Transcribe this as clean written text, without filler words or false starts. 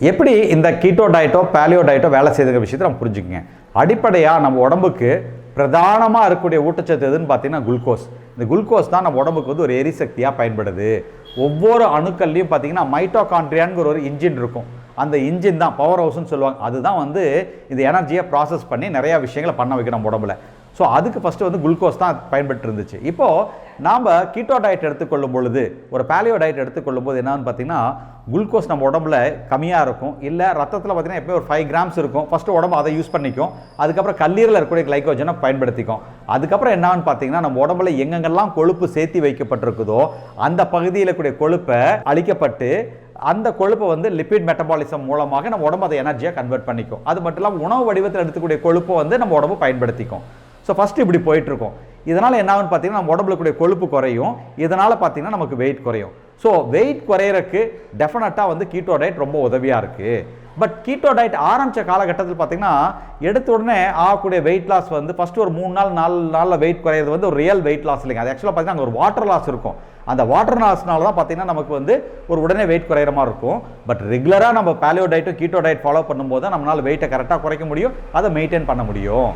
எப்படி இந்த keto டயட்டோ paleo டயட்டோ வேலை செய்யுற விஷயத்தை நம்ம புரிஞ்சுக்கங்க. அடிப்படையாக நம்ம உடம்புக்கு பிரதானமாக இருக்கக்கூடிய ஊட்டச்சத்து எதுன்னு பார்த்தீங்கன்னா குளுக்கோஸ். இந்த குளுக்கோஸ் தான் நம்ம உடம்புக்கு வந்து ஒரு எரிசக்தியாக பயன்படுது. ஒவ்வொரு அணுக்கள்லையும் பார்த்தீங்கன்னா மைட்டோகாண்ட்ரியான்கிற ஒரு இன்ஜின் இருக்கும். அந்த இன்ஜின் தான் பவர் ஹவுஸ்ன்னு சொல்லுவாங்க. அதுதான் வந்து இந்த எனர்ஜியை ப்ராசஸ் பண்ணி நிறையா விஷயங்களை பண்ண வைக்கணும் நம்ம உடம்புல. ஸோ அதுக்கு ஃபஸ்ட்டு வந்து குளுக்கோஸ் தான் பயன்பட்டு இருந்துச்சு. இப்போது நாம் கீட்டோ டயட் எடுத்துக்கொள்ளும் பொழுது, ஒரு பேலியோ டயட் எடுத்துக்கொள்ளும் போது என்னன்னு பார்த்தீங்கன்னா, குளுக்கோஸ் நம்ம உடம்புல கம்மியாக இருக்கும். இல்லை ரத்தத்தில் பார்த்தீங்கன்னா எப்போயும் ஒரு 5 கிராம்ஸ் இருக்கும். ஃபஸ்ட்டு உடம்பு அதை யூஸ் பண்ணிக்கும். அதுக்கப்புறம் கல்லீரலில் இருக்கக்கூடிய கிளைக்கோஜனை பயன்படுத்திக்கும். அதுக்கப்புறம் என்னன்னு பார்த்தீங்கன்னா, நம்ம உடம்புல எங்கெங்கெல்லாம் கொழுப்பு சேர்த்தி வைக்கப்பட்டிருக்குதோ அந்த பகுதியில் கூடிய கொழுப்பை அழிக்கப்பட்டு அந்த கொழுப்பை வந்து லிபிட் மெட்டபாலிசம் மூலமாக நம்ம உடம்பு அதை எனர்ஜியாக கன்வெர்ட் பண்ணிக்கும். அது மட்டும் இல்லாமல் உணவு வடிவத்தில் எடுத்துக்கூடிய கொழுப்பை வந்து நம்ம உடம்பு பயன்படுத்திக்கும். ஸோ ஃபஸ்ட்டு இப்படி போயிட்டுருக்கோம். இதனால் என்ன ஆகுன்னு பார்த்தீங்கன்னா, நம்ம உடம்புல கூடிய கொழுப்பு குறையும். இதனால் பார்த்தீங்கன்னா நமக்கு வெயிட் குறையும். ஸோ வெயிட் குறையிறதுக்கு டெஃபினட்டாக வந்து கீட்டோ டயட் ரொம்ப உதவியாக இருக்குது. பட் கீட்டோ டயட் ஆரம்பித்த காலகட்டத்தில் பார்த்தீங்கன்னா, எடுத்த உடனே ஆகக்கூடிய வெயிட் லாஸ் வந்து ஃபஸ்ட்டு ஒரு 3 நாள் 4 நாளில் வெயிட் குறையிறது வந்து ஒரு ரியல் வெயிட் லாஸ் இல்லைங்க. அது ஆக்சுவலாக பார்த்தீங்கன்னா அங்கே ஒரு வாட்டர் லாஸ் இருக்கும். அந்த வாட்டர் லாஸ்னால தான் பார்த்தீங்கன்னா நமக்கு வந்து ஒரு உடனே வெயிட் குறையிற மாதிரி இருக்கும். பட் ரெகுலராக நம்ம பேலியோ டயட்டும் கீட்டோ டயட் ஃபாலோ பண்ணும்போது தான் நம்மளால் வெயிட்டை கரெக்டாக குறைக்க முடியும், அதை மெயின்டைன் பண்ண முடியும்.